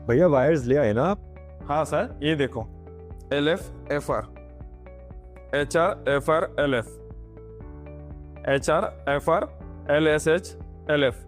भैया वायर्स ले आए ना आप? हाँ सर, ये देखो, LF FR, HR FR LF, HR FR LSH LF।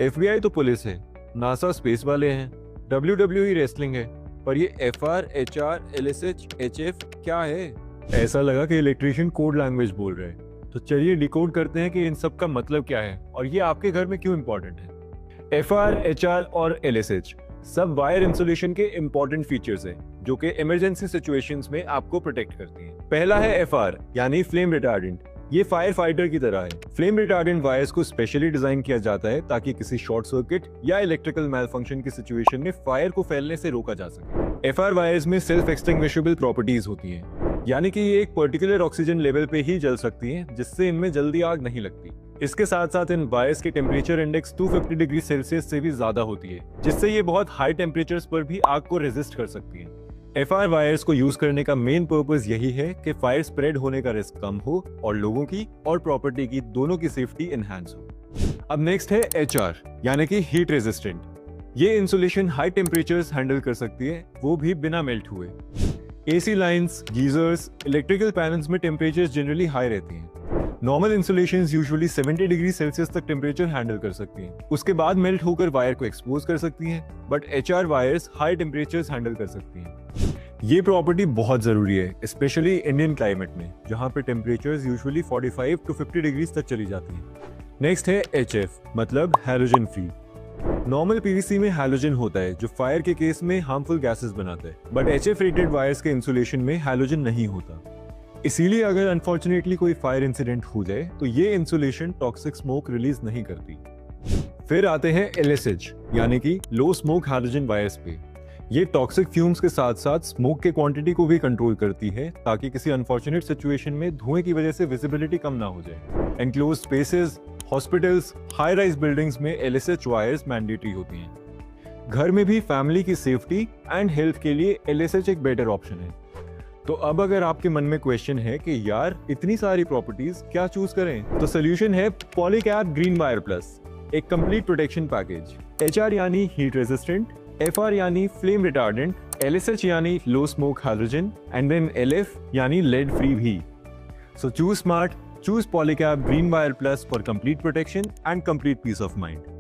FBI तो पुलिस है, नासा स्पेस वाले हैं, WWE रेसलिंग है, पर ये FR HR LSH HF क्या है? ऐसा लगा कि इलेक्ट्रिशियन कोड लैंग्वेज बोल रहे हैं। तो चलिए डिकोड करते हैं कि इन सब का मतलब क्या है और ये आपके घर में क्यों इंपॉर्टेंट है। FR HR और LSH सब वायर इंसुलेशन के इंपॉर्टेंट फीचर्स हैं जो कि इमरजेंसी सिचुएशंस में आपको प्रोटेक्ट करती हैं। पहला है FR यानी फ्लेम रिटार्डेंट। ये फायर फाइटर की तरह है। फ्लेम रिटार्डेंट वायर्स को स्पेशली डिजाइन किया जाता है ताकि किसी शॉर्ट सर्किट या इलेक्ट्रिकल मैलफंक्शन की सिचुएशन में फायर को फैलने से रोका जा सके। FR वायर्स में सेल्फ एक्सटिंग्विशेबल प्रॉपर्टीज होती हैं, यानी कि ये एक पर्टिकुलर ऑक्सीजन लेवल पे ही जल सकती हैं, जिससे इनमें जल्दी आग नहीं लगती। इसके साथ साथ इन वायर्स की टेम्परेचर इंडेक्स 250 डिग्री सेल्सियस से भी ज्यादा होती है, जिससे ये बहुत हाई टेम्परेचर्स पर भी आग को रेजिस्ट कर सकती हैं। FR वायर्स को यूज करने का मेन पर्पस यही है कि फायर स्प्रेड होने का रिस्क कम हो और लोगों की और प्रॉपर्टी की दोनों की सेफ्टी एनहांस हो। अब नेक्स्ट है HR यानी कि हीट रेजिस्टेंट। ये इंसुलेशन हाई टेम्परेचर्स हैंडल कर सकती है, वो भी बिना मेल्ट हुए। AC lines, geysers, electrical panels में टेम्परेचर्स जनरली हाई रहती हैं। Normal insulations usually 70 degree Celsius तक टेम्परेचर हैंडल कर सकती हैं, उसके बाद मेल्ट होकर वायर को एक्सपोज कर सकती हैं, but HR wires high temperatures handle कर सकती हैं। ये प्रॉपर्टी बहुत जरूरी है, स्पेशली इंडियन क्लाइमेट में जहां पे टेम्परेचर्स यूजुअली 45 टू 50 डिग्री तक चली जाती हैं। नेक्स्ट है HF मतलब हैलोजन फ्री। नॉर्मल PVC में हैलोजन होता है जो फायर के केस में हार्मफुल गैसेस बनाता है, बट HF रेटेड वायर्स के इंसुलेशन में हैलोजन नहीं होता। इसीलिए अगर अनफॉर्चुनेटली कोई फायर इंसिडेंट हो जाए तो ये इंसुलेशन टॉक्सिक स्मोक रिलीज नहीं करती। फिर आते हैं LSH यानी कि लो स्मोक हैलोजन वायर्स पे। ये टॉक्सिक फ्यूम्स के साथ साथ स्मोक के क्वांटिटी को भी कंट्रोल करती है ताकि किसी अनफॉर्चुनेट सिचुएशन में धुएं की वजह से विजिबिलिटी कम ना हो जाए। Enclose spaces, hospitals, high rise buildings में LSH वायर्स मैंडेटरी होती हैं। घर में भी फैमिली की सेफ्टी एंड हेल्थ के लिए LSH एक बेटर ऑप्शन है। तो अब अगर आपके मन में क्वेश्चन है कि यार इतनी सारी प्रॉपर्टीज क्या चूज करें, तो सोल्यूशन है पॉलीकैप ग्रीन वायर प्लस, एक कंप्लीट प्रोटेक्शन पैकेज। HR यानी हीट रेजिस्टेंट, FR यानी फ्लेम रिटार्डेंट, LSH यानी low smoke halogen and then LF यानी लेड फ्री भी। So choose smart, choose Polycab Green Wire Plus for complete protection and complete peace of mind.